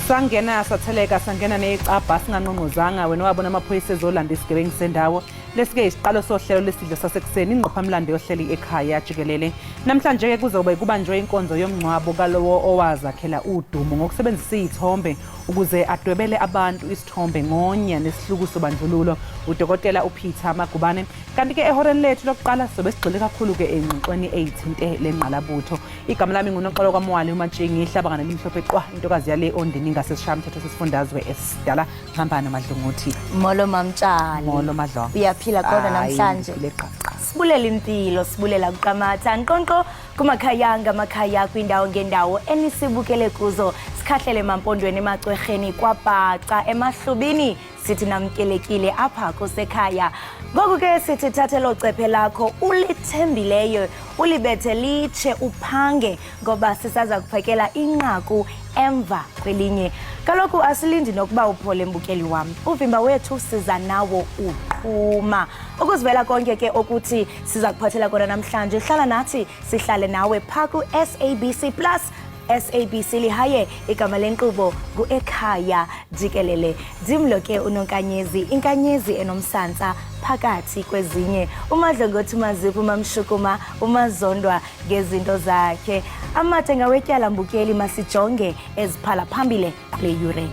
Sangena satheleka sangena necabha singanqonqozanga wena wabona amaphoyisa ezolanda isigebengu sendawo lesike isiqalo sohlelo lesidlo sasekuseni ingqophamlando yohleli ekhaya Jikelele. Namhlanje ke kuzobe kubanjwe inkonzo yomncwabo kalowo owazakhela udumo ngokusebenzisa izithombe ukuze adwebele abantu isithombe ngonya nesihluku sobandlululo udokotela uPeter Magubane. Kanti ke ehoreni lethu lokuqala sobe sigxile kakhulu ke engxoxweni eyithinte lenqalabutho. Igama lami nguNoxolo kwaMwali uMatshingi ihlaba nelimhlophe qwa intokazi yale ondini ngasesishamthetho sesifundazwe esidala Phambano Madlunguthi. Molo mamtshali. Molo Madlo. Uyaphila kodwa namhlanje. Sibulela impilo, sibulela kuqamatha nqonqo kumakhaya ngamakhaya kwindawo ngendawo enisibukele kuzo. Sikhahlele mampondweni emacwerheni kwabhaca emahlubini sithi namkelekile apha kusekhaya. Ngoku ke sithi thathelo cephe lakho ulithembileyo ulibethe litshe uphange ngoba sisaza kuphekela inqaku emva kwelinye. Kaloku asilindi nokuba uphole mbukeli wami. Uvimba wethu siza nawo uqhuma. Ukuzivela konke ke okuthi siza kuphathela kona namhlanje hlala nathi sihlale nawe phaku SABC Plus. SABC lihaye igama lenkqubo Ekhaya Jikelele. Dimlo ke unonkanyezi inkanyezi enomsantsa phakathi kwezinye. Umadlongothi mazipho mamshukuma umazondwa ngezinto zakhe. Amathe ngawetyala mbukeli masijonge eziphala phambile kule yure.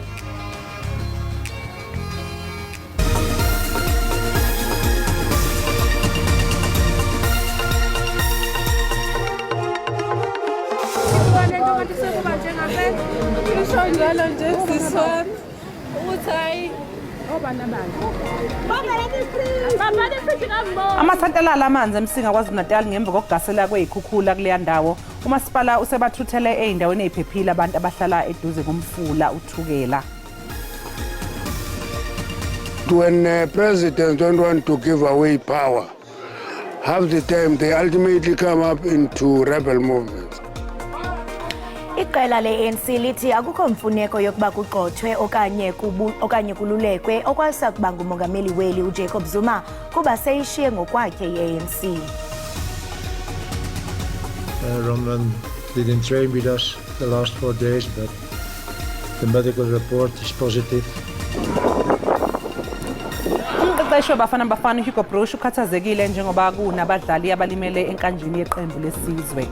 Amathantelala amanzi emsinga KwaZulu-Natal ngemva kokugasela kwezikhukhula kuleya ndawo. Umasipala usebathuthele eindaweni eziphephile abantu abahlala eduze komfula uthukela. When presidents don't want to give away power, half the time they ultimately come up into rebel movements. Iqela le-ANC lithi akukho mfuneko yokuba kuqothwe okanye kululekwe okwasa kuba ngumongameli weli uJacob Zuma kuba seyishiye ngokwakhe i-ANC. Roman didn't train with us the last 4 days, but the medical report is positive. Umqeqeshi wabafana Hugo Brosh ukhathazekile njengoba kunabadlali abalimele enkanjini yeqembu lesizwe.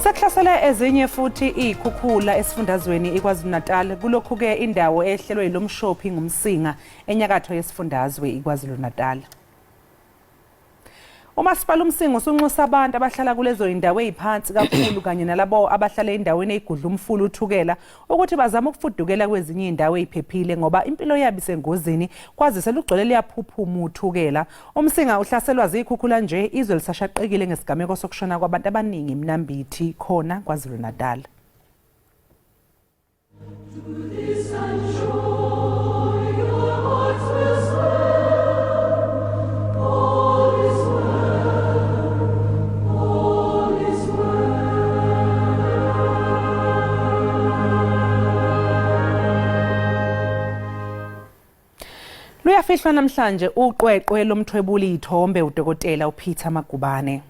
Sekuhlasele ezinye futhi izikhukhula esifundazweni iKwaZulu-Natal kulokhu ke indawo ehlelwe lomshophi ngumsinga enyakatho yesifundazwe iKwaZulu-Natal. Umasipala umsinga usunxusa abantu abahlala kulezo indawo eziphansi kakhulu kanye nalabo abahlala endaweni eyigudla umfula uthukela ukuthi bazama ukufudukela kwezinye indawo eziphephile ngoba impilo yabo isengozini kwazise lugcwele liyaphuphuma uthukela. Umsinga uhlaselwa izikhukhula nje izwe lisashaqekile ngesigameko sokushona kwabantu abaningi eMnambithi khona KwaZulu-Natal. Luyafihlwa namhlanje uqweqwe lomthwebuli ithombe udokotela uPeter Magubane.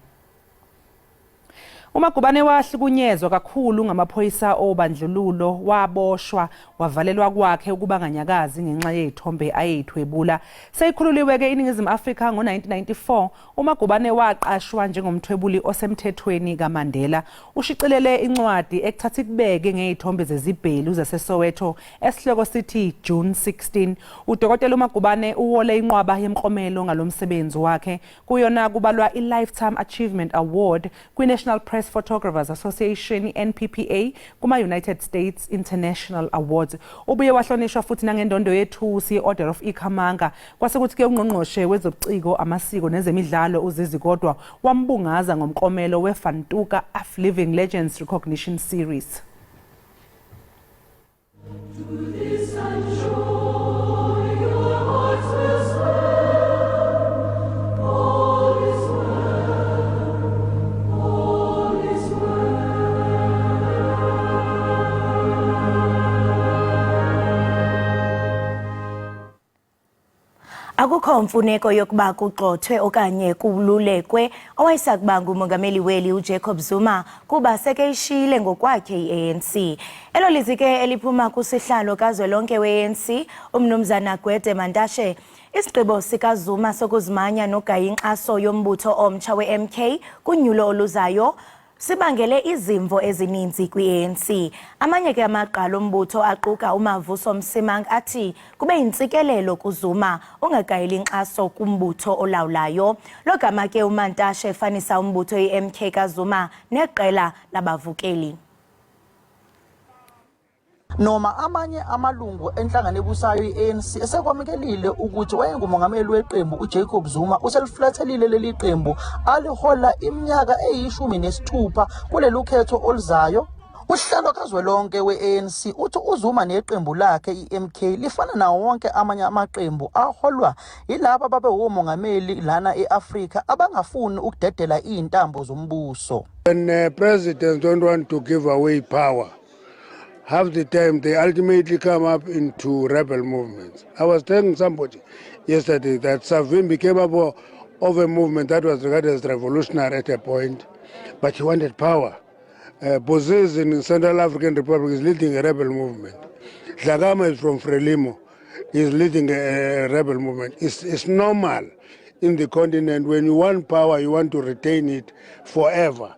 uMagubane wahlukunyezwa kakhulu ngamaphoyisa obandlululo waboshwa wavalelwa kwakhe ukubanganyakazi ngenxa yezithombe ayithwebula. Seyikhululiwe ke iNingizimu Afrika ngo-1994 uMagubane waqashwa njengomthwebuli osemthethweni kaMandela. Ushicilele incwadi ekuthatha kubeke ngezithombe zezibhelu zaseSoweto esihloko sithi June 16. Udokotela uMagubane uwole inqwaba yemklomelo ngalomsebenzi wakhe kuyona kubalwa i-Lifetime Achievement Award kwi-National Press Photographers Association NPPA kuma-United States International Awards. Ubuye wahlonishwa futhi nangendondo yethusi Order of Ikhamanga. Kwasekuthi ke ungqongqoshe wezobuciko amasiko nezemidlalo uZizi Kodwa wambungaza ngomklomelo weFantuka of Living Legends Recognition Series. Akukho Kukho mfuneko yokuba kugxothwe okanye kululekwe owayesakuba ngumongameli weli uJacob Zuma kuba sekeyishiyile ngokwakhe iANC. Elo lizwi ke eliphuma kusihlalo kazwelonke weANC umnumzana Gwede Mantashe. Isigqibo sikaZuma sokuzimanya nogaya inkxaso yombutho omtsha weMK kunyulo oluzayo sibangele izimvo ezininzi kwiANC. Amanye ke amagqala ombutho aquka uMavuso Msimang athi kube yintsikelelo kuZuma ungagayeli inkxaso kumbutho olawulayo. Logama ke uMantashe efanisa umbutho iMK kaZuma neqela labavukeli. Noma amanye amalungu enhlangano ebusayo iANC esekwamukelile ukuthi wayengumongameli weqembu uJacob Zuma useliflathelile leli qembu alihola iminyaka eyi-16 kuleli khetho oluzayo. Uhlelo kazwelonke weANC uthi uZuma neqembu lakhe iMK lifana nawo wonke amanye amaqembu aholwa yilabo ababe umongameli lana eAfrika abangafuni ukudedela izintambo zombuso. When presidents don't want to give away power, half the time they ultimately come up into rebel movements. I was telling somebody yesterday that Savimbi came up of a movement that was regarded as revolutionary at a point, but he wanted power. Bozes in the Central African Republic is leading a rebel movement. Dlakama is from Frelimo, is leading a rebel movement. It's normal in the continent. When you want power, you want to retain it forever.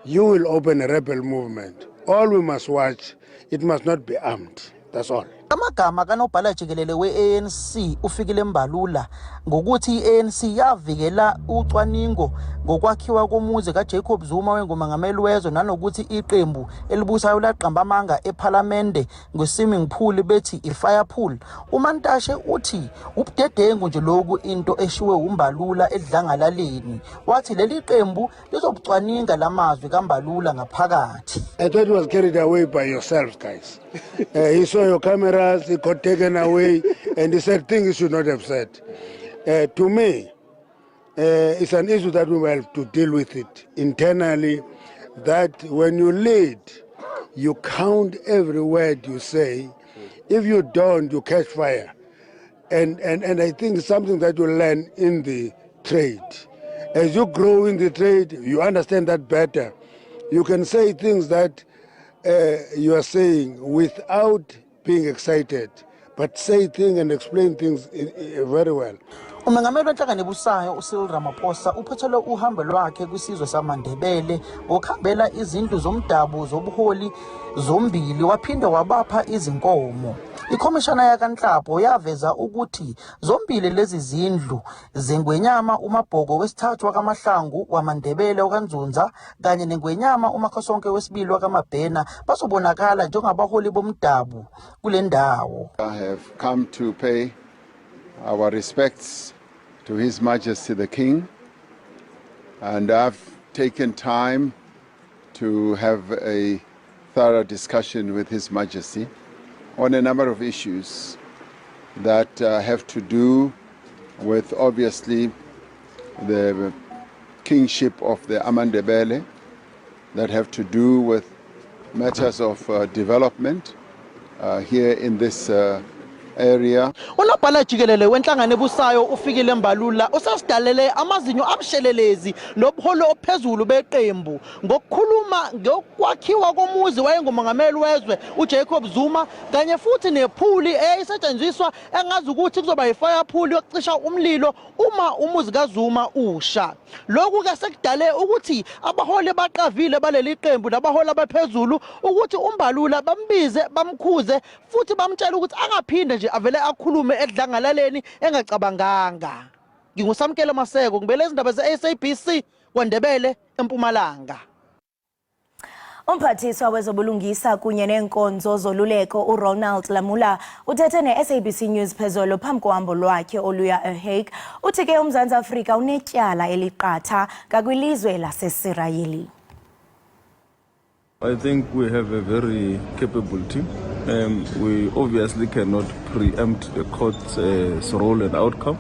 You will open a rebel movement. All we must watch, it must not be armed. That's all. Amagama kanobhala Jikelele weANC ufikile Mbalula ngokuthi iANC yavikela ucwaningo ngokwakhiwa komuzi kaJacob Zuma wengumongameli wezwe nanokuthi iqembu elibusayo laqamba amanga eParliament ngeswimming pool bethi ifire pool. uMantashe uthi ubudedengu nje lokhu into eshiwe uMbalula edlangalaleni. Wathi leli qembu lizobucwaninga lamazwi kaMbalula ngaphakathi. I thought it was carried away by yourselves, guys. He saw your cameras, he got taken away, and he said things he should not have said. To me, it's an issue that we will have to deal with it internally, that when you lead, you count every word you say. If you don't, you catch fire. And I think it's something that you learn in the trade. As you grow in the trade, you understand that better. You can say things that you are saying without being excited, but say things and explain things very well. Umongameli wenhlangano ebusayo uCyril Ramaphosa uphethelwe uhambo lwakhe kwisizwe samaNdebele ngokuhambela izindlu zomdabu zobuholi zombili waphinde wabapha izinkomo. Ikhomishana yakanhlapho yaveza ukuthi zombili lezi zindlu zengwenyama uMabhoko wesithathu wakaMahlangu wamaNdebele okaNzunza kanye nengwenyama uMakhosonke wesibili wakaMabhena bazobonakala njengabaholi bomdabu kule ndawo. I have come to pay our respects to His Majesty the King, and I've taken time to have a thorough discussion with His Majesty on a number of issues that have to do with obviously the kingship of the Amandebele, that have to do with matters of development here in this area. Unobhala Jikelele wenhlangano ebusayo ufikile Mbalula usasidalele amazinyo abushelelezi nobuholo ophezulu beqembu ngokukhuluma ngokwakhiwa komuzi wayengumongameli wezwe uJacob Zuma kanye futhi nephuli eyayisetshenziswa engazi ukuthi kuzoba yifire pool yokucisha umlilo uma umuzi kaZuma usha. Lokhu ke sekudale ukuthi abaholi baqavile baleli qembu nabaholi abaphezulu ukuthi uMbalula bambize bamkhuze futhi bamtshela ukuthi angaphinde nje avele akhulume edlangalaleni engacabanganga. Ngingusamkele Maseko ngibele izindaba zeSABC kwaNdebele eMpumalanga. Umphathiswa wezobulungisa kunye nenkonzo zoluleko uRonald Lamula uthethe neSABC News phezolo phambi kohambo lwakhe oluya eHague. Uthi ke uMzantsi Afrika unetyala eliqatha ngakwilizwe laseSirayeli. I think we have a very capable team. We obviously cannot preempt the court's role and outcome,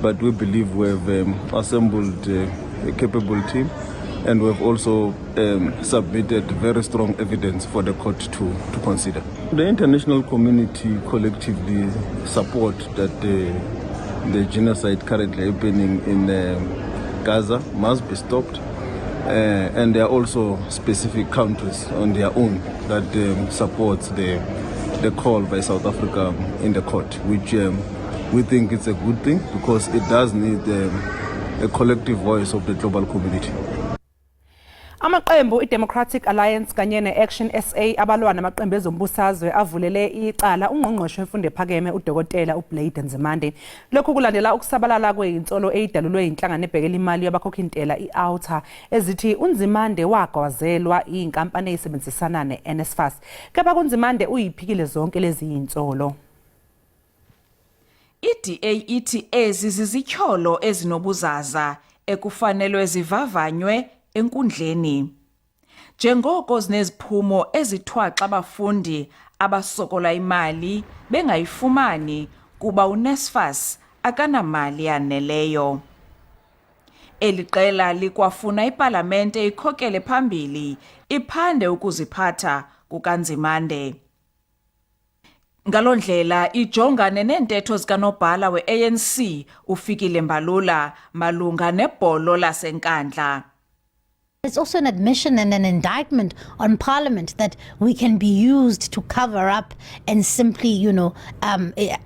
but we believe we have assembled a capable team, and we have also submitted very strong evidence for the court to consider. The international community collectively support that the genocide currently happening in Gaza must be stopped. And there are also specific countries on their own that supports the call by South Africa in the court, which we think it's a good thing because it does need a collective voice of the global community. Amaqembu iDemocratic Alliance kanye neAction SA abalwa namaqembu ezombusazwe avulele icala ungqongqoshe wemfundo ephakeme uDokotela uBlade Nzimande. Lokhu kulandela ukusabalala kweyinsolo eyidalulwe inhlangano ebhekela imali yabakhokintela iOuter ezithi uNzimande wagwazelwa inkampani eyisebenzisana neNSFAS. Kepha kuNzimande uyiphikile zonke lezi yinsolo. iDA ithi ezi zizithyolo ezinobuzaza ekufanelwe zivavanywe enkundleni. Njengoko zineziphumo ezithwaxa abafundi abasokola imali bengayifumani kuba uNSFAS akanamali yaneleyo. Eli qela likwafuna iParlamente ikhokele phambili iphande ukuziphatha kukaNzimande. Ngalondlela ijongane nentetho zikanobhala weANC uFikile Mbalula malunga nebholo lasenkandla. It's also an admission and an indictment on Parliament that we can be used to cover up and simply,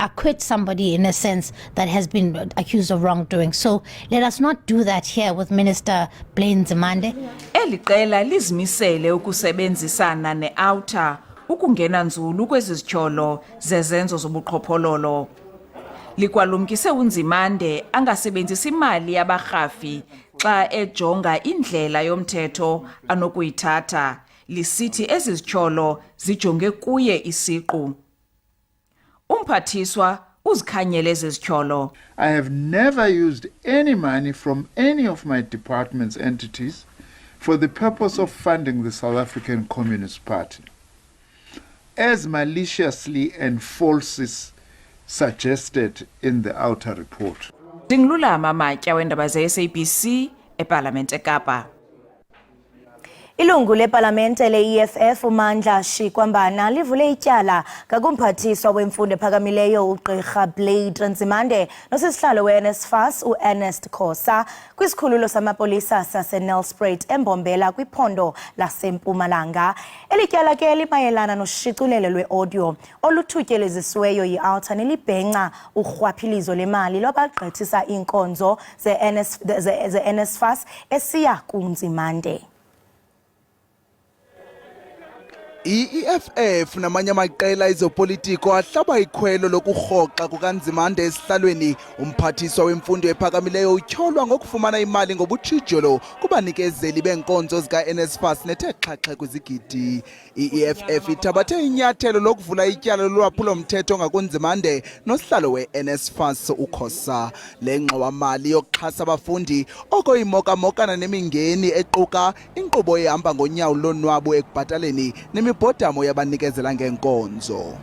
acquit somebody in a sense that has been accused of wrongdoing. So let us not do that here with Minister Blade Nzimande. Eli qela lizimisele ukusebenzisana neOuter ukungena nzulu kwezi zityholo zezenzo zobuqhophololo. Likwalumkise uNzimande angasebenzisi imali yabarhafi xa ejonga indlela yomthetho anokuyithatha. Lisithi ezi zityholo zijonge kuye isiqu. Umphathiswa uzikhanyele ezi zityholo. I have never used any money from any of my department's entities for the purpose of funding the South African Communist Party, as maliciously and falsely suggested in the Outer report. Ndingululama Matya weendaba ze-SABC eParlamente eKapa. Ilungu leParlamente le-EFF uMandla Shikwambana livule ityala ngakumphathiswa wemfundo ephakamileyo uGqirha Blade Nzimande nosisihlalo weNSFAS uErnest Khosa kwisikhululo samapolisa saseNelspruit embombela kwiphondo laseMpumalanga. Eli tyala ke limayelana noshicilelo lwe-audio oluthutyelezisiweyo yiOuter nelibhenca urhwaphilizo lemali lwabagqithisa iinkonzo ze-NSFAS esiya kuNzimande. I-EFF namanye amaqela ezopolitiko ahlaba ikhwelo lokurhoxa kukaNzimande esihlalweni. Umphathiswa wemfundo ephakamileyo utyholwa ngokufumana imali ngobutshijolo kubanikezeli beenkonzo zika-NSFAS nethe xhaxhe kwizigidi. I-EFF ithabathe inyathelo lokuvula ityala lolwaphulo-mthetho ngakuNzimande nosihlalo we-NSFAS uKhosa. Le ngxowa-mali yokuxhasa abafundi oko imokamokana nemingeni equka inkqubo ehamba ngonyawo lonwabo ekubhataleni nemibhodamo yabanikezela ngeenkonzo.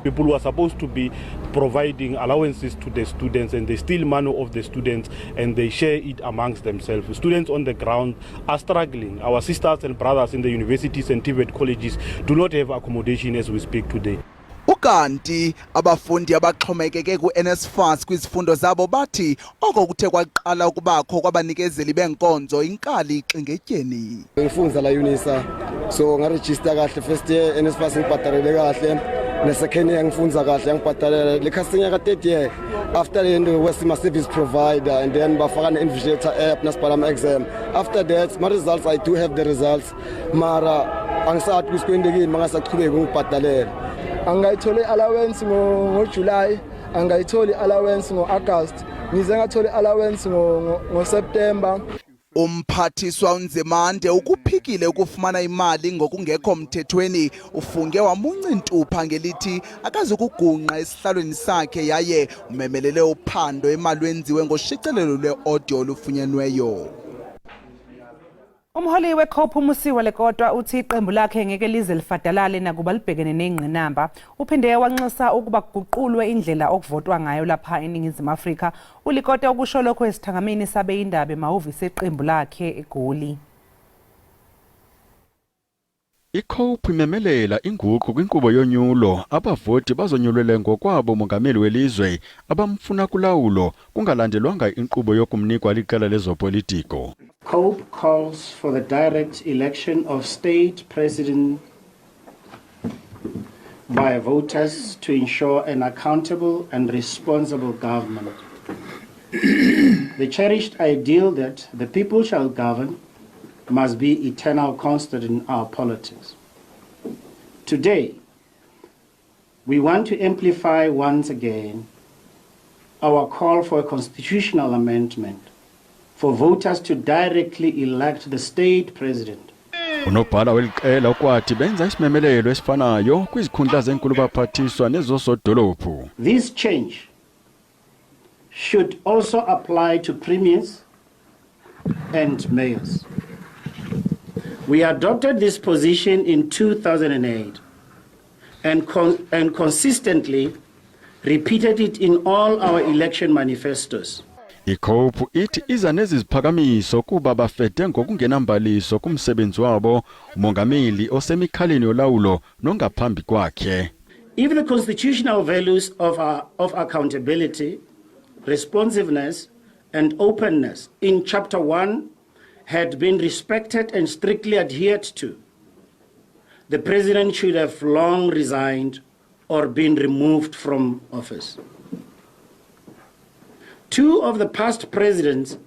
People who are supposed to be providing allowances to the students and they steal money of the students and they share it amongst themselves. Students on the ground are struggling. Our sisters and brothers in the universities and TVET colleges do not have accommodation as we speak today. Ukanti abafundi abaxhomekeke kuNSFAS kwizifundo zabo bathi oko kuthe kwaqala ukubakho kwabanikezeli beenkonzo inkali xingetyeni. Ngifunda la UNISA so ngaregister kahle first year NSFAS ngibhatalele kahle ne second year ngifunda kahle ngibhatalele le khasinya ka third year after the end we my service provider and then bafaka ne invigilator app nasibhala ama exam. After that my results I do have the results mara angisathi kusikwendekini mangasaqhubeka ngibhatalela. Angayithole allowance ngoJuly, angayithole allowance ngoAugust, ngize ngathole allowance ngoSeptember. Umphathiswa uNzimande ukuphikile ukufumana imali ngokungekho mthethweni. Ufunge wamunca intupha ngelithi akazukugungqa esihlalweni sakhe yaye umemelele uphando imali wenziwe ngoshicelelo lwe-audio olufunyenweyo. Umholi weCOPE uMusiwa Lekotwa uthi iqembu lakhe ngeke lize lifadalale nakuba libhekene nezingqinamba. Uphinde wanxusa ukuba kuguqulwe indlela okuvotwa ngayo lapha eNingizimu Afrika. uLekotwa ukusho lokho esithangamini sabe Iindaba emahhovisi eqembu lakhe eGoli. iCOPE imemelela inguqu kwinkqubo yonyulo abavoti bazonyulele ngokwabo umongameli welizwe abamfuna kulawulo kungalandelwanga inkqubo yokumnikwa liqela lezopolitiko. COPE calls for the direct election of state president by voters to ensure an accountable and responsible government. The cherished ideal that the people shall govern must be eternal constant in our politics. Today, we want to amplify once again our call for a constitutional amendment for voters to directly elect the state president. Unobhala weliqela ukwathi benza isimemelelo esifanayo kwizikhundla zenkulu baphathiswa nezosodolophu. This change should also apply to premiers and mayors. We adopted this position in 2008 and consistently repeated it in all our election manifestos. iCOPE ithi iza neziphakamiso kuba bafede ngokungenambaliso kumsebenzi wabo umongameli osemikhaleni yolawulo nongaphambi kwakhe. If the constitutional values of accountability, responsiveness and openness in Chapter 1 had been respected and strictly adhered to, the president should have long resigned or been removed from office. Two of the past presidents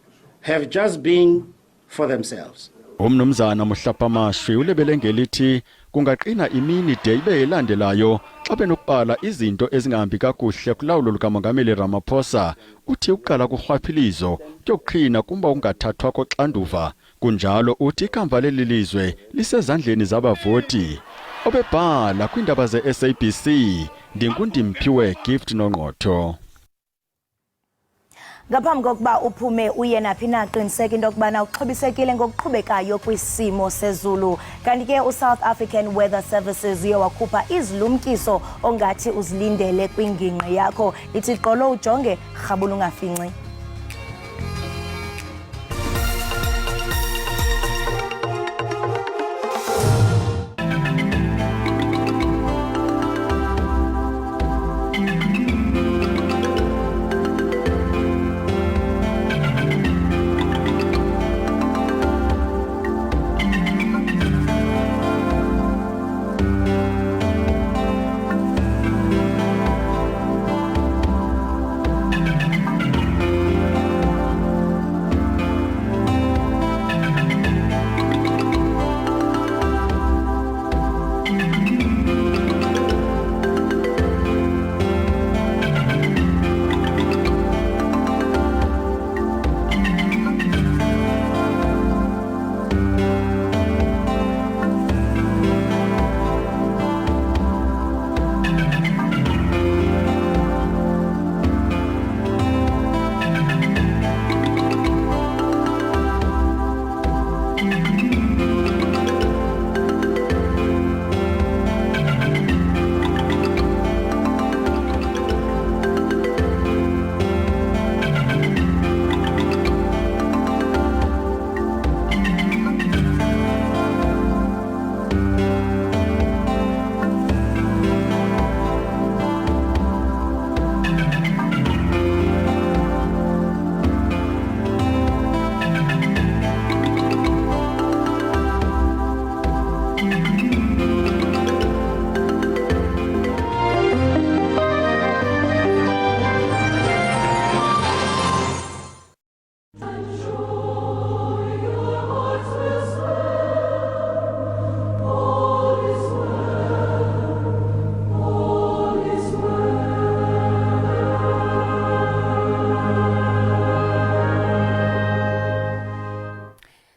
have just been for themselves. Umnumzana Muhlapamashwi ulebele ngelithi kungaqina imini de ibe elandelayo xa benokubala izinto ezingahambi kakuhle kulawulo lukamongameli Ramaphosa. Uthi uqala kurhwaphilizo yokuqina kumba ungathathwa koxanduva, kunjalo uthi ikamva lelilizwe lisezandleni zabavoti. Obebhala kwiindaba ze-SABC ndingundimphiwe Gift Nongqotho. Ngaphambi kokuba uphume uye naphi na qiniseka into yokubana uxhobisekile ngokuqhubekayo kwisimo sezulu. Kanti ke uSouth African Weather Services uye wakhupha izilumkiso ongathi uzilindele kwingingqi yakho. Ithi qolo ujonge rhabula ungafinci.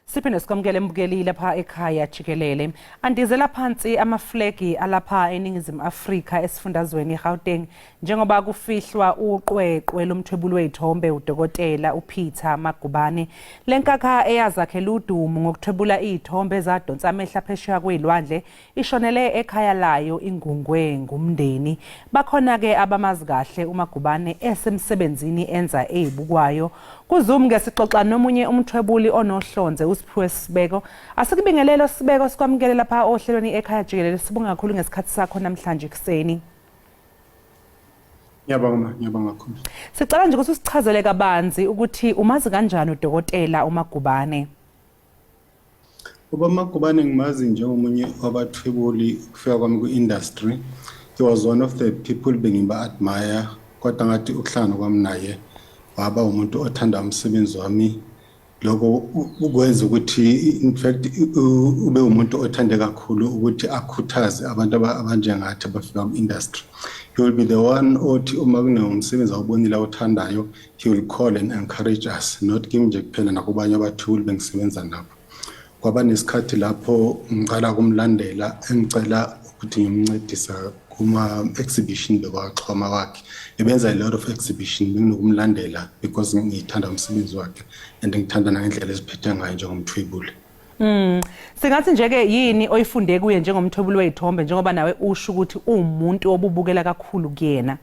Siphinde sikwamukele mbukeli lapha ekhaya Jikelele. Andizela phansi amaflegi alapha eningizimu Afrika esifundazweni eGauteng njengoba kufihlwa uqweqwe lomthwebuli wezithombe udokotela uPeter Magubane. Lenkakha eyazakhela udumo ngokuthwebula izithombe zadonsa amehla phesheya kwezilwandle ishonele ekhaya layo ingungwe ngumndeni. Bakhona ke abamazi kahle uMagubane esemsebenzini enza ezibukwayo. Kuzum ngesixoxa nomunye umthwebuli onohlonze Siphiwe Sibeko. Asikubingelelo Sibeko sikwamukele lapha ohlelweni Ekhaya Jikelele. Sibonga kakhulu ngesikhathi sakho namhlanje kuseni. Ngiyabonga kakhulu. Sicela nje ukuthi usichazele kabanzi ukuthi umazi kanjani uDokotela uMagubane. Magubane ngimazi njengomunye wabathwebuli kufika kwami ku-industry. He was one of the people bengimba admire kodwa ngathi ukuhlangana kwami naye waba umuntu othanda umsebenzi wami lokho ukwenza ukuthi in fact ube umuntu othande kakhulu ukuthi akhuthaze abantu abanjengathi abafika ku-industry. He will be the one othi uma kunomsebenzi awubonile awuthandayo, he will call and encourage us, not kimi nje kuphela nakubanye abathuli bengisebenza nabo. Kwaba nesikhathi lapho ngiqala kumlandela engicela ukuthi ngimncedisa kuma exhibition bekwaxhoma wakhe. Ebenza a lot of exhibition benginokumlandela because ngithanda umsebenzi wakhe and ngithanda nangendlela eziphethe ngayo njengomthwebuli. Singathi nje ke yini oyifunde kuye njengomthwebuli wezithombe njengoba nawe usho ukuthi umuntu obubukela kakhulu kuyena?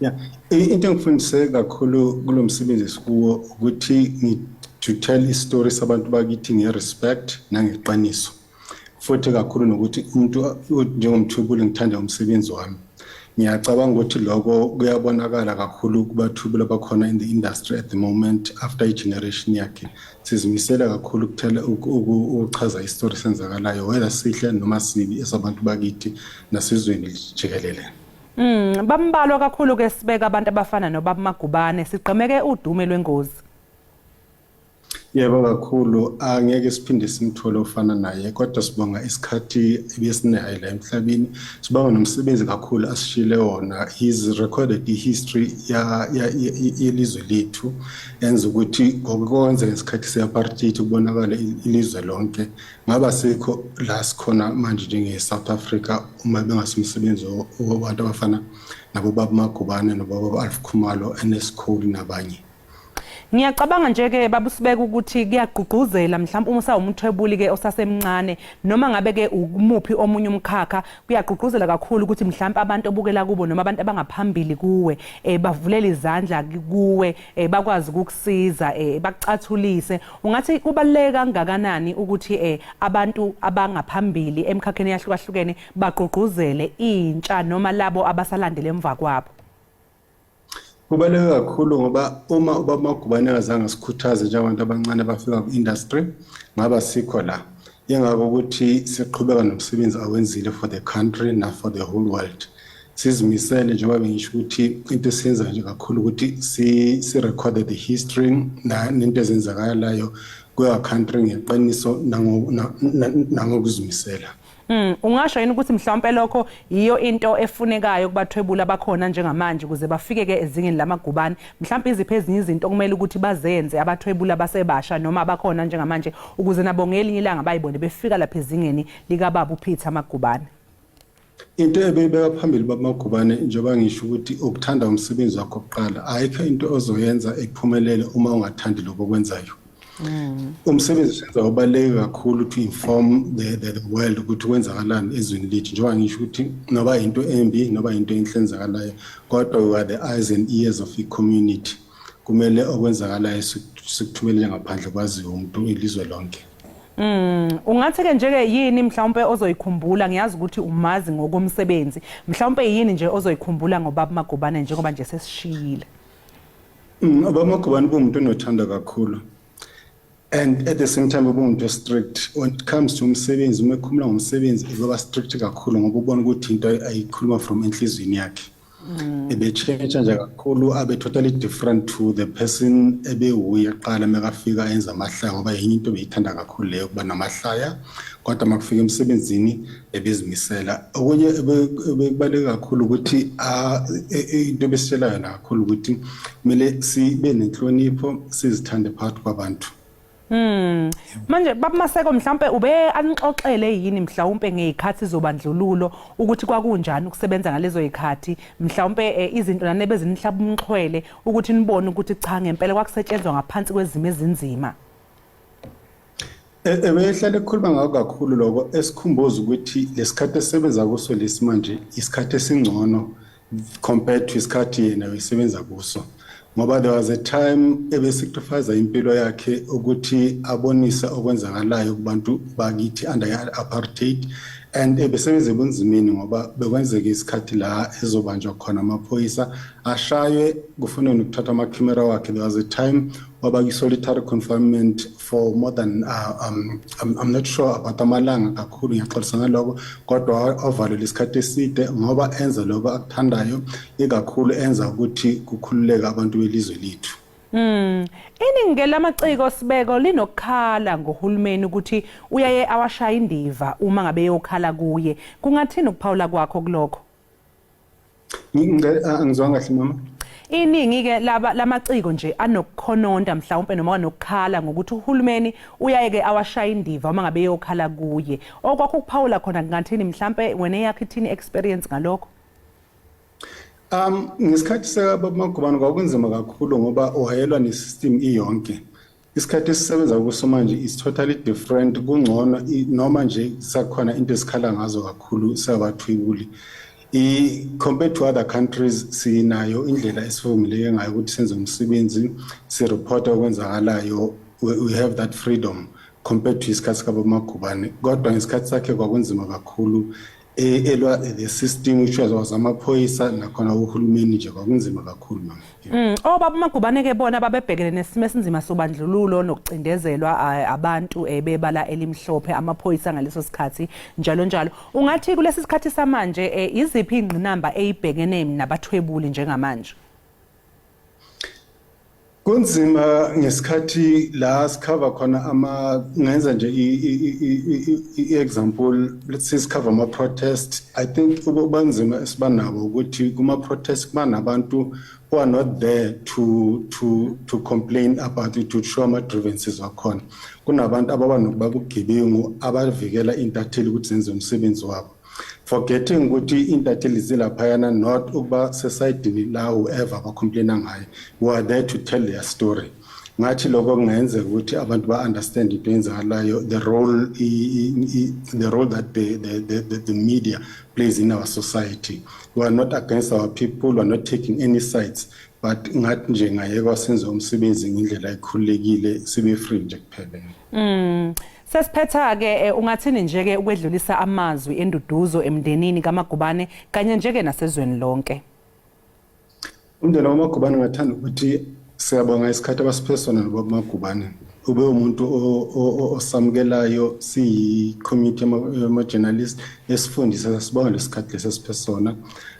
Yeah, into engifundise kakhulu kulomsebenzi sikuwo ukuthi to tell stories abantu bakithi ngerespect nangeqiniso. Futhi kakhulu nokuthi umuntu njengomthwebuli ngithanda umsebenzi wami. Ngiyacabanga ukuthi lokho kuyabonakala kakhulu kubathwebuli abakhona in the industry at the moment after generation yakhe. Sizimisela kakhulu ukuthela ukuchaza istory senzakalayo whether sihle noma sibi esabantu bakithi nasizweni jikelele. Bambalwa kakhulu ke Sibeka abantu abafana noBaba Magubane sigqemeke udume lwengozi. Yebo kakhulu angeke siphinde simthole ofana naye kodwa sibonga isikhathi ebesinayo la emhlabeni sibonga nomsebenzi kakhulu asishile wona. He's recorded the history yelizwe lethu enza ukuthi ngokwenza isikhathi seapartheid kubonakala ilizwe lonke ngaba sikho la sikhona manje njenge South Africa uma bengasimsebenzi wabantu abafana nabo Baba Magubane noBaba Alf Khumalo eNeskhulu nabanye. Ngiyacabanga nje ke babusibeka ukuthi kuyagqugquzela mhlawumbe uma usawumthwebuli ke osasemncane noma ngabe ke umuphi omunye umkhakha kuyagqugquzela kakhulu ukuthi mhlawumbe abantu obukela kubo noma abantu abangaphambili kuwe bavulela izandla kuwe bakwazi ukukusiza bakucathulise. Ungathi kubaluleke kangakanani ukuthi abantu abangaphambili emkhakheni yahlukahlukene bagqugquzele intsha noma labo abasalandele emva kwabo? Kubaluleke kakhulu ngoba uma uBaba Magubane engazange sikhuthaze njengabantu abancane abafika ku-industry ngaba sikho la. Yengakho ukuthi siqhubeka nomsebenzi awenzile for the country na for the whole world. Sizimisele njengoba bengisho ukuthi into esiyenza nje kakhulu ukuthi si-record the history nento ezenzakalayo kuya country ngeqiniso nangokuzimisela. Ungasho yini ukuthi mhlawumbe lokho iyo into efunekayo kubathwebula abakhona njengamanje ukuze bafike ke ezingeni laMagubane mhlawumbe iziphe ezinye izinto kumele ukuthi bazenze abathwebula abasebasha noma abakhona njengamanje ukuze nabo ngelinye ilanga bayibone befika lapha ezingeni lika Baba uPeter Magubane? Into ebeyibeka phambili Baba Magubane njengoba ngisho ukuthi ukuthanda umsebenzi wakho oqala ayikho into ozoyenza ekuphumelele uma ungathandi lokho okwenzayo. Umsebenzi senza ubaluleke kakhulu to inform the world ukuthi kwenzakalani ezweni lethu njengoba ngisho ukuthi noba into embi noba into enhle enzakalayo kodwa we are the eyes and ears of the community. Kumele okwenzakalayo sikuthumele ngaphandle kwaziwe umuntu ilizwe lonke. Ungathi ke nje ke yini mhlawumbe ozoyikhumbula? Ngiyazi ukuthi umazi ngokomsebenzi mhlawumbe yini nje ozoyikhumbula ngoBaba Magubane njengoba nje sesishiyile? uBaba Magubane umuntu onothanda kakhulu. And at the same time umuntu strict when it comes to umsebenzi uma ekhuluma ngomsebenzi eba strict kakhulu ngoba ubona ukuthi into ayikhuluma from enhlizweni yakhe. Ebechange nje kakhulu abe totally different to the person ebewuye qala makafika enza amahlaya ngoba yenye into beyithanda kakhulu leyo kuba namahlaya kodwa makufika emsebenzini ebezimisela. Okunye ebekubaleka kakhulu ukuthi into besitshela yona kakhulu ukuthi kumele sibe nenhlonipho sizithande phakathi kwabantu. Manje Baba Maseko mhlawumbe ube anixoxele yini mhlawumbe ngezikhathi zobandlululo ukuthi kwakunjani ukusebenza ngalezo zikhathi mhlawumbe izinto nanebezinihlaba umxhwele ukuthi nibone ukuthi cha ngempela kwakusetshenzwa ngaphansi kwezimo ezinzima? Ebehlale ekhuluma ngakho kakhulu lokho esikhumbuza ukuthi lesikhathi esebenza kuso lesimanje isikhathi esingcono compared to isikhathi yena usebenza kuso. ngoba there was a time ebesacrifice impilo yakhe ukuthi abonisa okwenzakalayo kubantu bakithi under apartheid and ebesebenza ebunzimeni ngoba bekwenzeka isikhathi la ezobanjwa khona amaphoyisa ashaywe kufanele ukuthatha ama-camera wakhe. There was a time waba solitary confinement for more than I'm not sure about amalanga kakhulu ngiyaxolisa ngaloko kodwa ovalelwe isikhathi eside ngoba enza lokho akuthandayo ikakhulu enza ukuthi kukhululeke abantu belizwe lethu. Iningi lamaciko sibeko linokukhala ngohulumeni ukuthi uyaye awashaya indiva uma ngabe yokhala kuye. Kungathini ukuphawula kwakho kulokho? Angizwanga kahle mama. Iningi ke lamaciko nje anokukhononda mhlawumbe noma anokukhala ngokuthi uhulumeni uyaye ke awashaya indiva uma ngabe yokhala kuye. Okwakho ukuphawula khona kungathini mhlawumbe wena yakhe ithini experience ngalokho? Ngesikhathi sekamagubane kwakunzima kakhulu ngoba uhayelwa nesystem iyonke. Isikhathi esisebenza kuso manje is totally different kungcono noma nje sakhona into esikhala ngazo kakhulu sabathwibuli. Compared to other countries sinayo indlela esivumileke ngayo ukuthi senze umsebenzi sireport okwenzakalayo. We have that freedom compared to isikhathi sikabamagubane kodwa ngesikhathi sakhe kwakunzima kakhulu. Elwa the system which was amaphoyisa nakhona uhulumeni nje kwakunzima kakhulu mama. Baba magubane ke bona babebhekene nesimo esinzima sobandlululo nokucindezelwa abantu bebala elimhlophe amaphoyisa ngaleso sikhathi njalo njalo. Ungathi kulesi sikhathi samanje iziphi ingqinamba eyibhekene nabathwebuli njengamanje? Kunzima ngesikhathi la sikhava khona ngenza nje example, let's say sikhava ama protest. I think kubanzima esibanabo ukuthi kuma protest kuba nabantu who are not there to complain about it, to show ama grievances wakhona. Kunabantu ababanokubabugebengu abavikela intatheli ukuthi zenze umsebenzi wabo. Forgetting ukuthi intatheli zilaphayana not ukuba society la whoever abacomplaina ngayo. We are there to tell their story. Ngathi lokho kungenza ukuthi abantu ba-understand into eyenzakalayo, the role that the media plays in our society. We are not against our people, we are not taking any sides, but ngathi nje ngayekwa senze umsebenzi ngendlela ekhululekile sibe free nje kuphela. Sesiphetha ke ungathini nje ke ukwedlulisa amazwi enduduzo emndenini kaMagubane kanye nje ke nasezweni lonke? Umndeni waMagubane ngathanda ukuthi siyabonga isikhathi abasiphesona noBamagubane. Ube umuntu osamukelayo siyi committee ama journalist esifundisa sibonga lesikhathi lesesiphesona.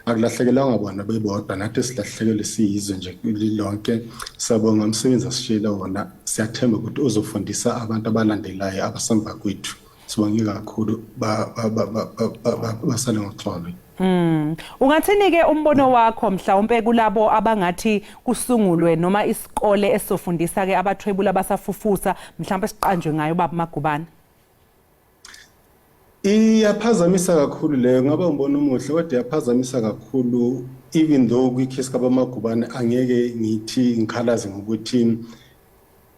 Akulahlekelanga bona bebodwa nathi silahlekele siyizwe nje lonke. Siyabonga umsebenzi asishela wona. Siyathemba ukuthi uzofundisa abantu abalandelayo abasemva kwethu. Sibonge kakhulu basale ngoxolo. Ungathini ke umbono wakho mhlawumbe kulabo abangathi kusungulwe noma isikole esofundisa ke abathwebula abasafufusa mhlawumbe siqanjwe ngayo baba Magubane? Iyaphazamisa kakhulu leyo ngaba umbono omuhle kodwa iyaphazamisa kakhulu even though kwicase kaBamagubane angeke ngithi ngikhalaze ngokuthi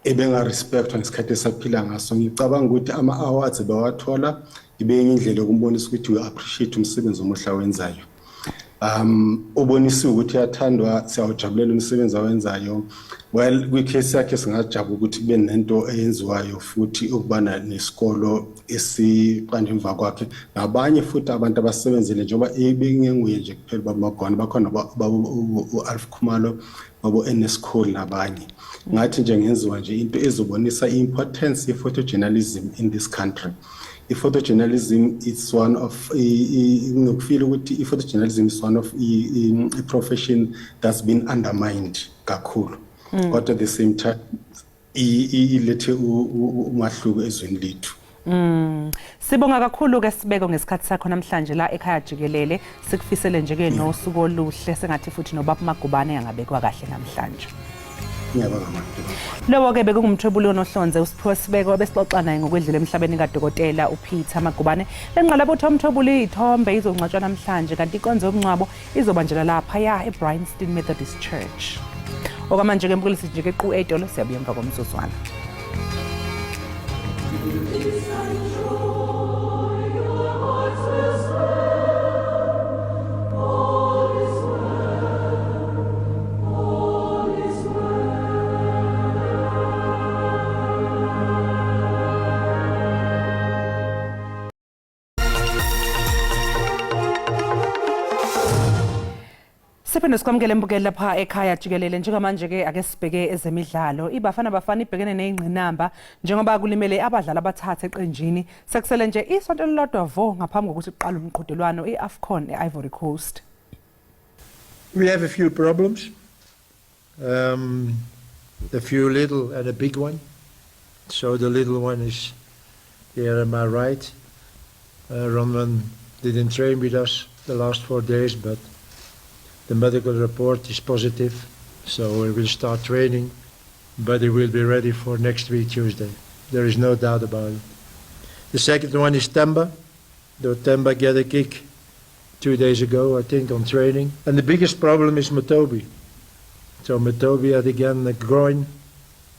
ebenga respectwa ngesikhathi esaphila ngaso. Ngicabanga ukuthi ama awards bawathola ibe indlela yokumbonisa ukuthi we appreciate umsebenzi omuhle awenzayo. Ubonisa ukuthi uyathandwa, siyawujabulela umsebenzi awenzayo. Well, kwicase yakhe singajabula ukuthi kube nento eyenziwayo futhi ukubana nesikolo esiqanje emva kwakhe nabanye futhi abantu abasebenzile njengoba ebengenguye nje kuphela babagona bakhona uAlf Khumalo babo eneschool nabanye. Ngathi nje ngenziwa nje into ezobonisa importance ye photojournalism in this country. Photojournalism is one of photojournalism is one of a profession that's been undermined kakhulu. But at the same time ilethe umahluko ezweni lethu. Sibonga kakhulu ke sibeko ngesikhathi sakho namhlanje la ekhaya Jikelele. Sikufisele nje ke nosuku oluhle sengathi futhi nobaba Magubane angabekwa kahle namhlanje. Lowo ke bekungumthwebuli onohlonze uSipho Sibeko besixoxa naye ngokwedlule emhlabeni kaDokotela uPeter Magubane. Lenqala bothi umthwebuli ithombe izongcwatshwa namhlanje kanti ikonzo yomncwabo izobanjelwa lapha eBryanston Methodist Church. Okwamanje ke mbulisi nje ke qhu edolo siyabuya emva komzuzwana. Siphinde sikwamukele mbukeli lapha ekhaya Jikelele njengamanje ke ake sibheke ezemidlalo iBafana Bafana ibhekene nezingqinamba njengoba kulimele abadlali abathathu eqenjini sekusele nje isonto elilodwa vo ngaphambi kokuthi kuqale umqhudelwano iAfcon eIvory Coast. We have a few problems, a few little and a big one. So the little one is here on my right. Ronman didn't train with us the last 4 days, but the medical report is positive, so we will start training, but he will be ready for next week, Tuesday. There is no doubt about it. The second one is Temba. Temba get a kick 2 days ago, I think, on training. And the biggest problem is Matobi. So Matobi had again a groin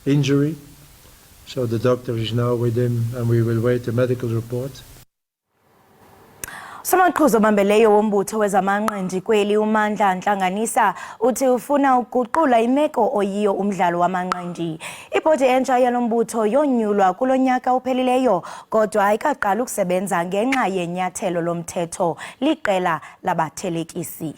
injury. So the doctor is now with him and we will wait the medical report. Samaqhuzo bambeleyo wombutho wezamanqindi kweli uMandla Nhlanganisa uthi ufuna ukuguqula imeko oyiyo umdlalo wamanqindi. Ibhodi entsha yalombutho yonyulwa kulonyaka uphelileyo kodwa ayikaqala ukusebenza ngenxa yenyathelo lomthetho liqela labathelekisi.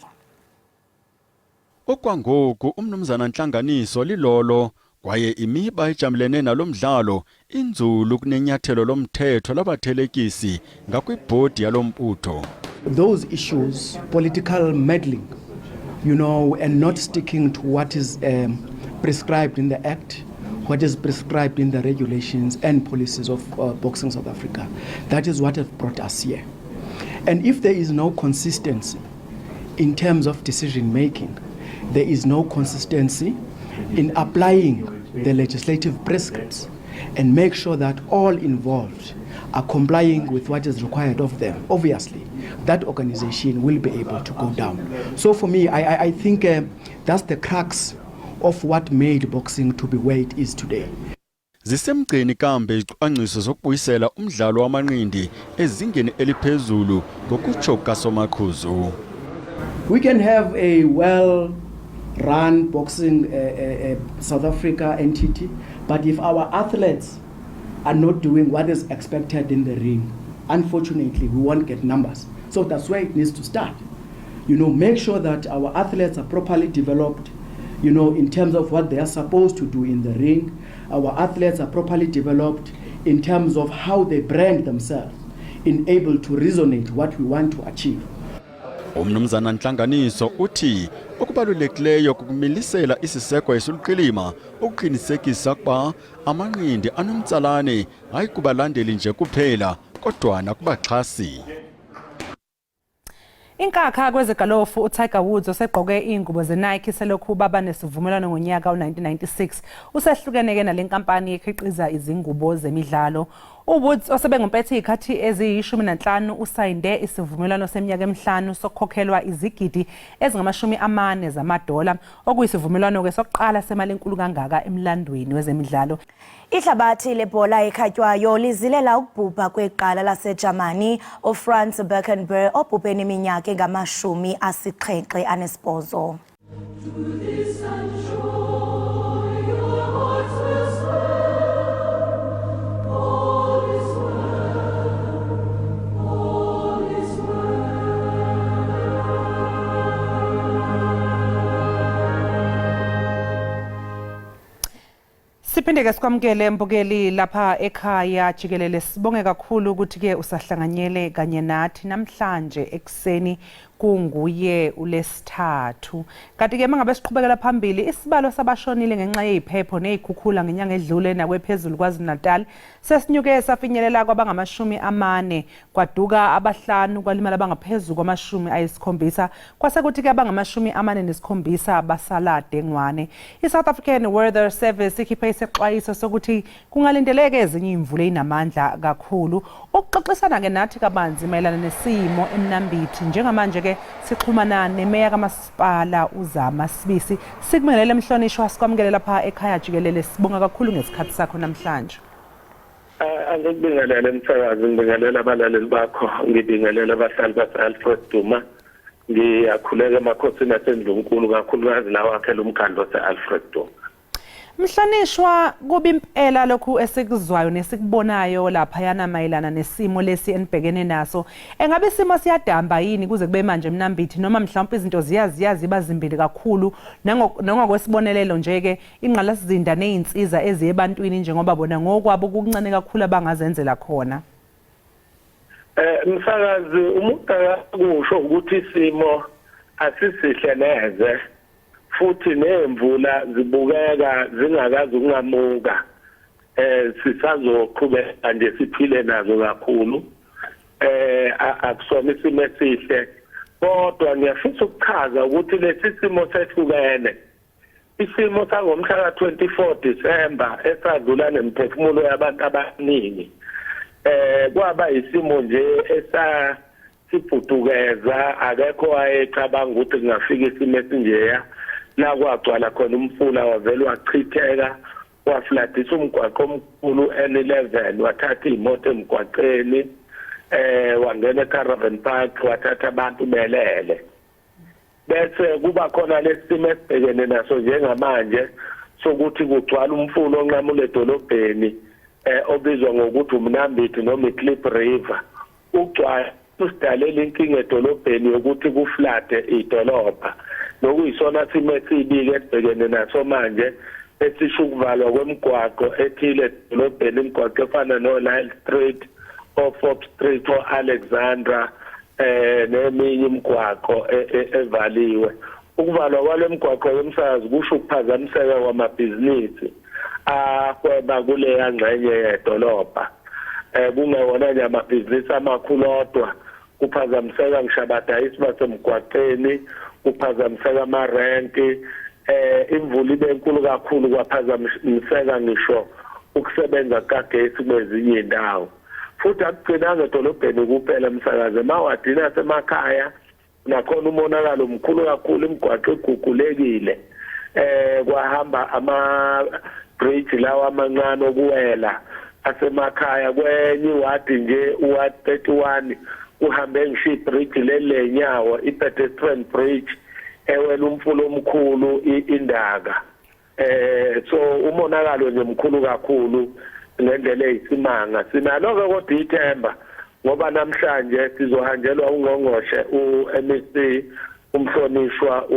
Okwangoku umnumzana Nhlanganiso lilolo kwaye imiba ejamlene nalomdlalo inzulu kunenyathelo lomthetho labathelekisi ngakwibhodi yalombutho. Those issues, political meddling, and not sticking to what is prescribed in the Act, what is prescribed in the regulations and policies of Boxing South Africa. That is what has brought us here. And if there is no consistency in terms of decision making, there is no consistency in applying the legislative prescripts and make sure that all involved are complying with what is required of them, obviously, that organization will be able to go down. So for me, I think that's the crux of what made boxing to be where it is today. Zisemgcini kambe izicwangciso zokubuyisela umdlalo wamanqindi ezingeni eliphezulu ngokutsho kaSomaqhuzu. We can have a well-run boxing South Africa entity, but if our athletes are not doing what is expected in the ring, unfortunately, we won't get numbers. So that's where it needs to start. Make sure that our athletes are properly developed, in terms of what they are supposed to do in the ring. Our athletes are properly developed in terms of how they brand themselves, in able to resonate what we want to achieve. Umnumzana Nhlanganiso uthi okubalulekileyo kukumilisela isiseko esuluqilima ukuqinisekisa ukuba amanqindi anomtsalane hayi kubalandeli nje kuphela kodwa nakubaxhasi. Inkakha kwezegalofu uTiger Woods osegqoke ingubo zeNike selokhu baba nesivumelwano ngonyaka u1996 usehlukene ke nalenkampani ekhiqiza izingubo zemidlalo. uWoods osebengumpethe ikhathi eziyi15 usayinde isivumelwano seminyaka emihlanu sokukhokhelwa izigidi ezingama40 zamadola okuyisivumelwano ke sokuqala semali enkulu kangaka emlandweni wezemidlalo. Ihlabathi lebhola ekhatywayo lizilela ukubhubha kweqala laseGermany uFranz Beckenbauer obhubhene iminyaka engama-78. Siphinde ke sikwamukele mbukeli lapha ekhaya Jikelele sibonge kakhulu ukuthi ke usahlanganyele kanye nathi namhlanje ekseni kunguye uLesithathu. Kanti ke mangabe siqhubekela phambili isibalo sabashonile ngenxa yeziphepho nezikhukhula ngenyanga edlule nakwephezulu kwaZulu-Natal sesinyuke safinyelela kwabangama40 kwaduka abahlanu kwalimala abangaphezulu kwama-70 kwasekuthi ke abangama-47 basalade ngwane. iSouth African Weather Service ikhiphe isexwayiso sokuthi kungalindeleke ezinye imvula ezinamandla kakhulu. Ukuxoxisana ke nathi kabanzi mayelana nesimo eMnambithi njengamanje ke sixhumana nemeya kamasipala uZama Sibisi. Sikumelele mhlonishwa sikwamukele lapha ekhaya Jikelele sibonga kakhulu ngesikhathi sakho namhlanje. Angikubingelele msakazi, ngibingelela abalaleli bakho, ngibingelela abahlali base-Alfred Duma. Ngiyakhuleka emakhosini aseNdlunkulu kakhulukazi lawa akhela umkhandlo ose-Alfred Duma. Mhlonishwa kuba impela lokhu esikuzwayo nesikubonayo lapha yana mayelana nesimo lesi enibhekene naso. Engabe isimo siyadamba yini kuze kube manje Mnambithi noma mhlawumbe izinto ziyaziba zimbili kakhulu nangokwesibonelelo nje ke ingqalasizinda nezinsiza eziyebantwini njengoba bona ngokwabo kuncane kakhulu abangazenzela khona. Msakazi umuntu akusho ukuthi isimo asisihle neze. Futhi nemvula zibukeka zingakazi ukungamuka sisazoqhubeka nje siphile nazo kakhulu akusona isimo esihle kodwa ngiyafisa ukuchaza ukuthi lesi simo sehlukene isimo sangomhla ka24 December esadlula nemphefumulo yabantu abaningi kwaba isimo nje esasibhudukeza akekho ayecabanga ukuthi kungafika isimo esinjeya la kwagcwala khona umfula wavela wachitheka wafladisa umgwaqo omkhulu N11 wathatha imoto emgwaqeni wangena eCaravan Park wathatha abantu belele bese kuba khona lesimo esibhekene naso njengamanje sokuthi kugcwala umfula onqamula edolobheni obizwa ngokuthi uMnambithi noma iClip River ugcwala usidalela inkinga edolobheni yokuthi kuflade idolobha nokuyisona simo esibike esibhekene naso manje esisho ukuvalwa kwemigwaqo ethile edolobheni imigwaqo efana no-Nile Street o-Forbes Street o-Alexandra neminye imigwaqo evaliwe ukuvalwa kwale migwaqo yomsakazi kusho ukuphazamiseka kwamabhizinisi ahweba kuleya ngxenye yedolobha kungewona nje amabhizinisi amakhulu odwa kuphazamiseka ngishabadayisi basemgwaqeni kuphazamiseka amarenki imvula ibe enkulu kakhulu kwaphazamiseka ngisho ukusebenza kagesi kwezinye indawo futhi akugcinanga edolobheni kuphela Msakazi mawadini asemakhaya nakhona umonakalo omkhulu kakhulu imigwaqo igugulekile kwahamba ama bridge lawa amancane okuwela asemakhaya kwenye wadi nje uward 31 uhambe ngisho ibridge lelenyawo ipedestrian bridge ewela umfulo omkhulu Iindaba so umonakalo nje mkhulu kakhulu ngendlela eyisimanga sinaloke kodwa ithemba ngoba namhlanje sizohanjelwa ungqongqoshe uMSC umhlonishwa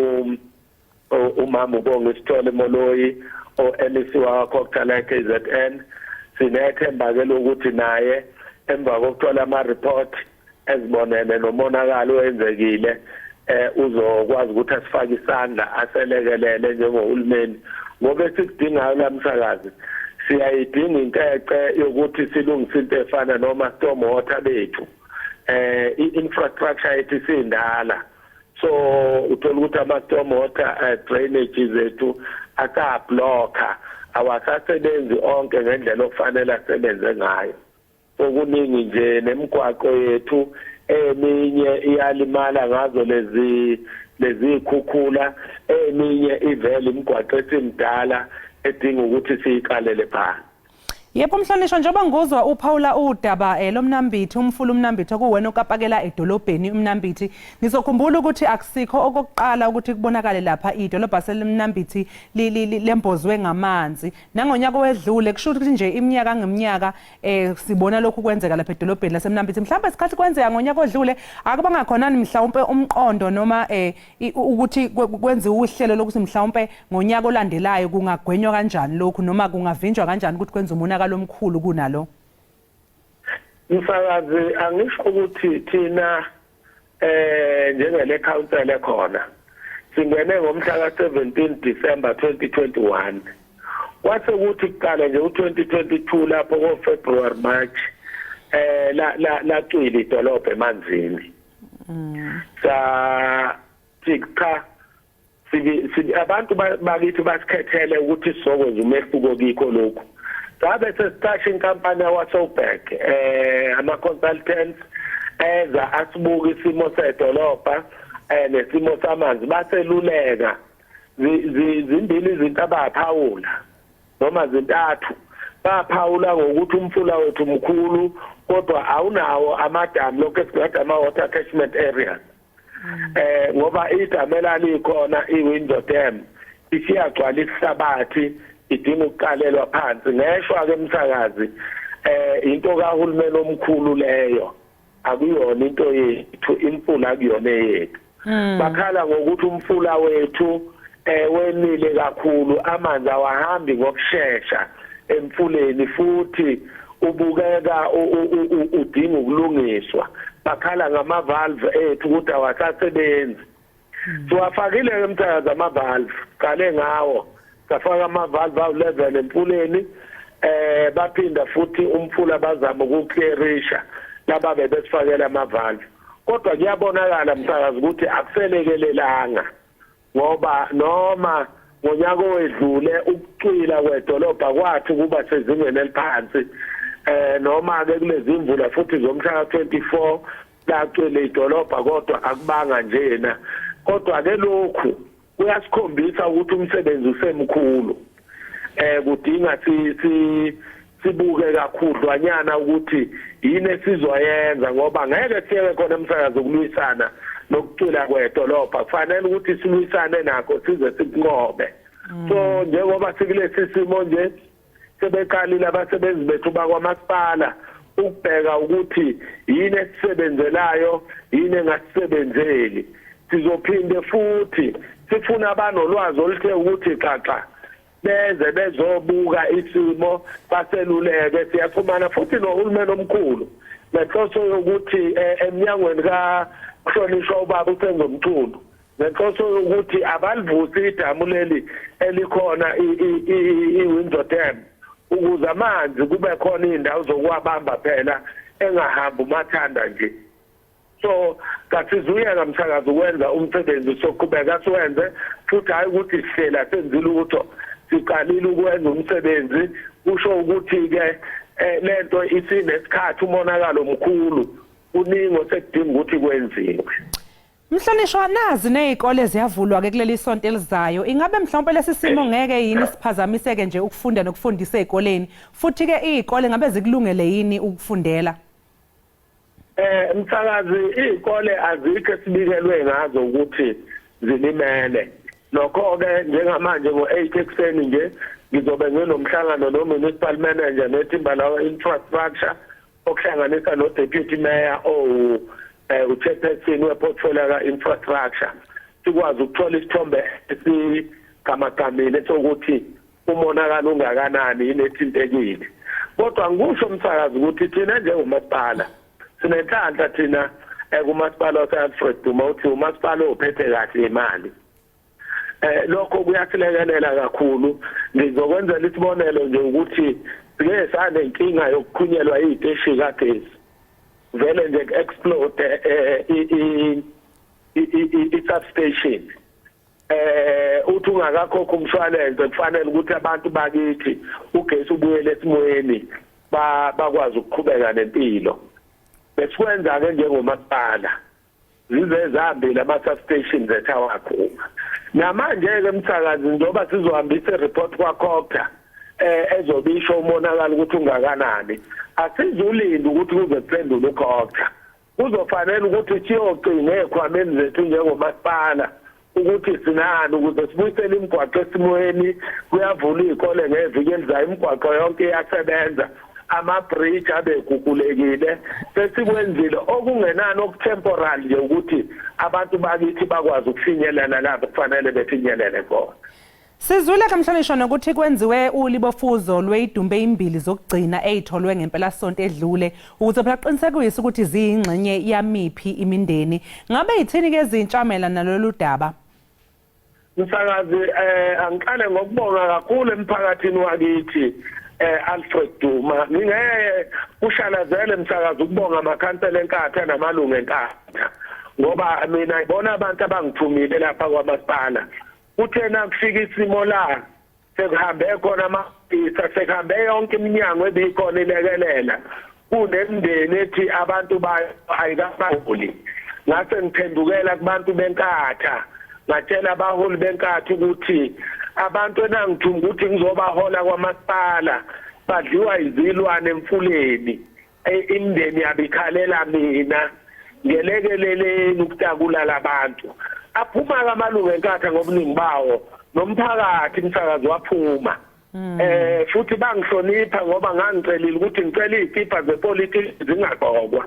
umama ubonga isithole Moloyi o-MEC wakho KZN sinethemba ke lokuthi naye emva kokuthola ama-report ezibonene nomonakalo owenzekile uzokwazi ukuthi asifake isandla aselekelele njengohulumeni ngoba esikudingayo la Msakazi siyayidinga inkece yokuthi silungise into efana noma storm water bethu i-infrastructure yethu isindala so uthola ukuthi ama-storm water drainage zethu akablocker awasasebenzi onke ngendlela okufanele asebenze ngayo okuningi nje nemigwaqo yethu eminye iyalimala ngazo lezi khukhula eminye ivele imigwaqo esimdala edinga ukuthi siyiqalele phansi. Yebo Mhlonishwa njengoba ngozwa uPaula udaba loMnambithi umfula uMnambithi okuwena okapakela edolobheni uMnambithi nizokhumbula ukuthi akusikho okokuqala ukuthi kubonakale lapha idolobha seLemnambithi lembozwe ngamanzi nangonyaka owedlule kusho ukuthi nje iminyaka ngeminyaka sibona lokhu kwenzeka lapha edolobheni laseMnambithi mhlawumbe isikhathi kwenzeka ngonyaka odlule akubanga khona mhlawumbe umqondo noma ukuthi kwenziwe uhlelo lokuthi mhlawumbe ngonyaka olandelayo kungagwenywa kanjani lokhu noma kungavinjwa kanjani ukuthi kwenze umonakalo lomkhulu kunalo. Msakazi angisho ukuthi thina njengele council ekhona singene ngomhla ka17 December 2021 kwase ukuthi kuqala nje u2022 lapho ngoFebruary March lacwila idolobha emanzini sikha abantu bakithi basikhethele ukuthi sizokwenza umehluko kikho lokhu sabe sesitashi inkampani yawaSoberg ama-consultants eza asibuka isimo sedolobha nesimo samanzi baseluleka zimbili izinto abaphawula noma zintathu baphawula ngokuthi umfula wethu mkhulu kodwa awunawo amadamu lokho esingathi ama-water catchment areas ngoba idamela likhona iWindow Dam isiyagcwala isihlabathi idinga ukuqalelwa phansi ngeshwa ke umsakazi into kahulumeni omkhulu leyo akuyona into yethu imfula akuyona yethu bakhala ngokuthi umfula wethu wenile kakhulu amanzi awahambi ngokusheshsha emfuleni futhi ubukeka udinga ukulungiswa bakhala ngama-valve ethu ukuthi awasasebenzi siwafakile ke msakazi ama-valve qale ngawo safaka ama-valve awu-11 emfuleni baphinda futhi umfula bazama ukuklerisha laba bebesifakela ama-valve kodwa kuyabonakala msakazi ukuthi akuselekelelanga ngoba noma ngonyaka owedlule ukucwila kwedolobha kwathi kuba sezingeni eliphansi noma ke kulezi imvula futhi zomhla ka24 lacwele idolobha kodwa akubanga njena kodwa ke lokhu kuyasikhombisa ukuthi umsebenzi usemkhulu kudinga sibuke kakhudlwanyana ukuthi yini esizoyenza ngoba ngeke siyeke khona umsakazi ukulwisana nokucwila kwedolobha kufanele ukuthi silwisane nakho size sikunqobe so njengoba sikulesi simo nje sebeqalile abasebenzi bethu bakwamasipala ukubheka ukuthi yini esisebenzelayo yini engasisebenzeli sizophinde futhi sifuna abanolwazi oluthe ukuthi xaxa beze bezobuka isimo baseluleke siyafumana futhi nohulumeni omkhulu nenhloso yokuthi eminyangweni kuhlonishwa ubaba uThenzo Mchunu nenhloso yokuthi abalivusi idamu leli elikhona iWindsor Dam ukuze amanzi kube khona indawo zokuwabamba phela engahamba umathanda nje so kasizuyeka msakazi ukwenza umsebenzi soqhubeka siwenze futhi hayi ukuthi sihlela senzile ukuthi siqalile ukwenza umsebenzi kusho ukuthi ke lento isinesikhathi umonakalo omkhulu uningo sekudinga ukuthi kwenziwe. Mhlonishwa nazi nezikole ziyavulwa ke kuleli sonto elizayo ingabe mhlawumbe lesi simo ngeke yini siphazamiseke nje ukufunda nokufundisa ezikoleni futhi ke izikole ngabe zikulungele yini ukufundela msakazi izikole azikho sibikelwe ngazo ukuthi zilimele lokho ke njengamanje ngo8 ekseni nje ngizobe nginomhlangano no-municipal manager nethimba lawa infrastructure okuhlanganisa no-deputy mayor uchairperson weportfolio ka-infrastructure sikwazi ukuthola isithombe esigamagamile sokuthi umonakalo ungakanani inethintekile kodwa ngisho umsakazi ukuthi thina njengomasipala sinenhlanhla thina kumasipala wase-Alfred Duma uthi umasipala ophethe kahle imali lokho kuyasilekelela kakhulu ngizokwenzela isibonelo nje ukuthi sike sanenkinga yokukhunyelwa iziteshi kagesi vele nje explode i-substation uthi ungakakhokha umshwalense kufanele ukuthi abantu bakithi ugesi ubuyele esimweni bakwazi ukuqhubeka nempilo besikwenza ke njengomasipala zize zihambile ama-substations ethawakhuma namanje ke msakazi njengoba sizohambisa ireport kwakhokha ezobisho umonakalo ukuthi ungakanani asizulindi ukuthi kuze kuphendule ukhokha kuzofanele ukuthi siyocinga ezikhwameni zethu njengomasipala ukuthi sinani ukuze sibuyisele imigwaqo esimweni kuyavula izikole ngeviki elizayo imigwaqo yonke iyasebenza ama-bridge abegugulekile sesikwenzile okungenani okutemporary nje ukuthi abantu bakithi bakwazi ukufinyelela lapho kufanele befinyelele khona. Sizwile kamhlonishwa nokuthi kwenziwe ulibofuzo lweyidumbe imbili zokugcina ezitholwe ngempela sonto edlule ukuze phela qinisekise ukuthi ziyingxenye yamiphi imindeni ngabe yithini ke izintshamela nalolu daba msakazi angiqale ngokubonga kakhulu emphakathini wakithi Alfred Duma ngingeke ushalazele msakazi ukubonga amakhansela enkatha namalungu enkatha ngoba mina ngibona abantu abangithumile lapha kwamasipala uthena kufika isimo la sekuhambe khona amabhisa sekuhambe yonke iminyango ebikhona ilekelela kunemndeni ethi abantu bayo ayikabaholi ngase ngiphendukela kubantu benkatha ngatshela abaholi benkatha ukuthi abantu enangithuma ukuthi ngizobahola kwamasipala badliwa izilwane emfuleni imndeni yabikhalela mina ngelekeleleni ukutakula labantu aphuma kamalungu enkatha ngobuningi bawo nomphakathi msakazi waphuma futhi bangihlonipha ngoba ngangicelile ukuthi ngicela izikipa zepolitiki zingagqokwa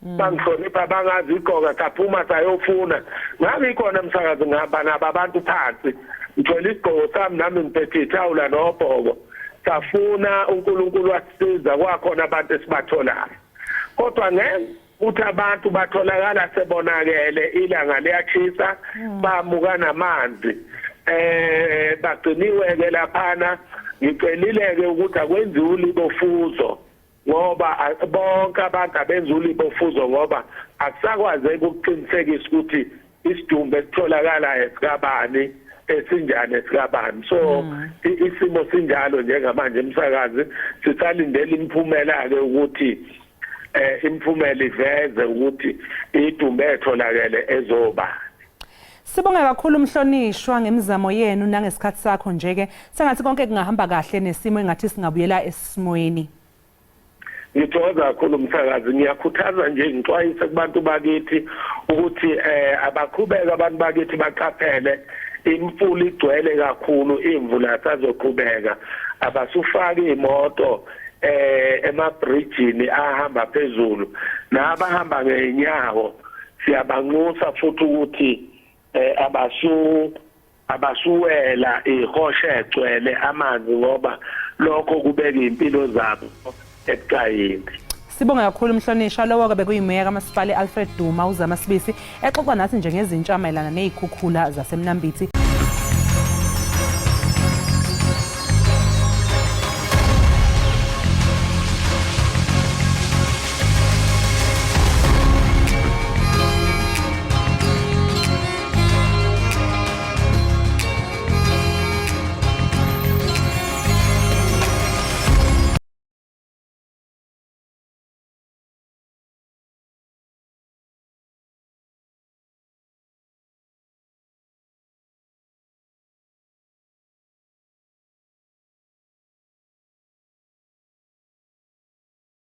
bangihlonipha bangazigqoka saphuma sayofuna ngabe ikhona umsakazi ngihamba nabo abantu phansi ngicela isigqoko sami nami ngiphethe ithawula nobhoko safuna uNkulunkulu wasisiza kwakhona abantu esibatholayo kodwa ukuthi abantu batholakala sebonakele ilanga liyachisa bamuka namanzi bagciniwe ke laphana ngicelile ke ukuthi akwenziwe ulibofuzo ngoba bonke abantu abenza ulibofuzo ngoba akusakwazeki ukuqinisekisa ukuthi isidumbu esitholakala esikabani esinjani esikabani so isimo sinjalo njengamanje umsakazi sisalindele imphumela ke ukuthi imphumela iveze ukuthi idumbu etholakele ezoba. Sibonga kakhulu umhlonishwa ngemizamo yenu nangesikhathi sakho nje ke sengathi konke kungahamba kahle nesimo engathi singabuyela esimweni. Ngithokoza kakhulu umsakazi ngiyakhuthaza nje ngixwayise kubantu bakithi ukuthi abaqhubeka abantu bakithi baqaphele imfula igcwele kakhulu imvula sazoqhubeka abasufaka imoto emabridgini ahamba phezulu nabahamba ngenyawo siyabanxusa futhi ukuthi abasuwela ihoshe egcwele amanzi ngoba lokho kubeka impilo zabo ebucayini. Sibonga kakhulu umhlonishwa lowo ke bekuyimeya kaMasipala Alfred Duma uzama SABC exoxa nathi nje ngezintsha mayelana nezikhukhula zaseMnambithi.